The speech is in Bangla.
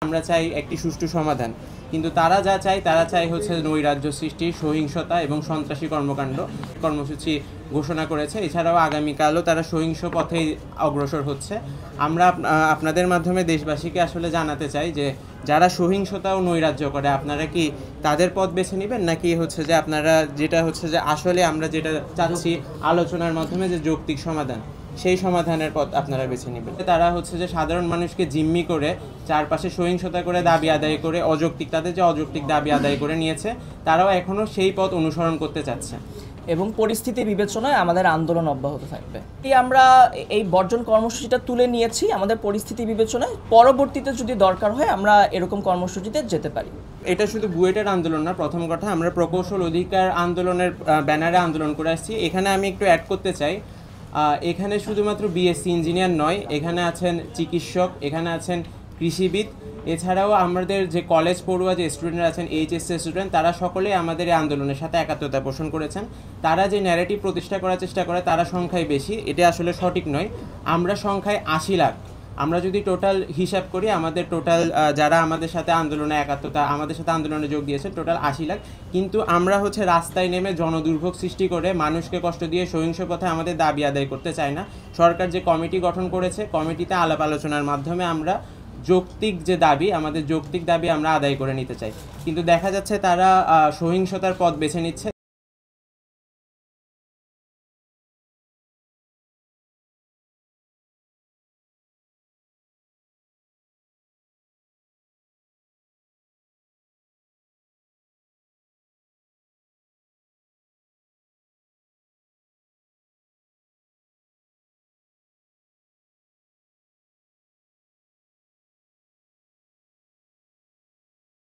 আমরা চাই একটি সুষ্ঠু সমাধান, কিন্তু তারা যা চায় তারা চায় হচ্ছে নৈরাজ্য সৃষ্টি, সহিংসতা এবং সন্ত্রাসী কর্মকাণ্ড। কর্মসূচি ঘোষণা করেছে। এছাড়াও আগামীকালও তারা সহিংস পথেই অগ্রসর হচ্ছে। আমরা আপনাদের মাধ্যমে দেশবাসীকে আসলে জানাতে চাই যে যারা সহিংসতা ও নৈরাজ্য করে আপনারা কি তাদের পথ বেছে নেবেন, নাকি হচ্ছে যে আপনারা যেটা হচ্ছে যে আসলে আমরা যেটা চাচ্ছি আলোচনার মাধ্যমে যে যৌক্তিক সমাধান, সেই সমাধানের পথ আপনারা বেছে নেবেন। তারা হচ্ছে যে সাধারণ মানুষকে জিম্মি করে চারপাশে সহিংসতা করে দাবি আদায় করে তাদের যে অযৌক্তিক দাবি আদায় করে নিয়েছে, তারাও এখনও সেই পথ অনুসরণ করতে চাচ্ছে এবং পরিস্থিতি বিবেচনায় আমাদের আন্দোলন অব্যাহত থাকবে। আমরা এই বর্জন কর্মসূচিটা তুলে নিয়েছি আমাদের পরিস্থিতি বিবেচনায়। পরবর্তীতে যদি দরকার হয় আমরা এরকম কর্মসূচিতে যেতে পারি। এটা শুধু বুয়েটের আন্দোলন না, প্রথম কথা আমরা প্রকৌশল অধিকার আন্দোলনের ব্যানারে আন্দোলন করে আসছি। এখানে আমি একটু অ্যাড করতে চাই, এখানে শুধুমাত্র বিএসসি ইঞ্জিনিয়ার নয়, এখানে আছেন চিকিৎসক, এখানে আছেন কৃষিবিদ, এছাড়াও আমাদের যে কলেজ পড়ুয়া যে স্টুডেন্টরা আছেন, এইচএসসি স্টুডেন্ট, তারা সকলেই আমাদের এই আন্দোলনের সাথে একাত্মতা পোষণ করেছেন। তারা যে ন্যারেটিভ প্রতিষ্ঠা করার চেষ্টা করে তারা সংখ্যায় বেশি, এটা আসলে সঠিক নয়। আমরা সংখ্যায় 80 লাখ। আমরা যদি টোটাল হিসাব করি, আমাদের টোটাল যারা আমাদের সাথে আমাদের সাথে আন্দোলনে যোগ দিয়েছে টোটাল 80 লাখ। কিন্তু আমরা হচ্ছে রাস্তায় নেমে জনদুর্ভোগ সৃষ্টি করে মানুষকে কষ্ট দিয়ে সহিংস পথে আমাদের দাবি আদায় করতে চাই না। সরকার যে কমিটি গঠন করেছে, কমিটিতে আলাপ আলোচনার মাধ্যমে আমরা যৌক্তিক যে দাবি, আমাদের যৌক্তিক দাবি আমরা আদায় করে নিতে চাই। কিন্তু দেখা যাচ্ছে তারা সহিংসতার পথ বেছে নিচ্ছে।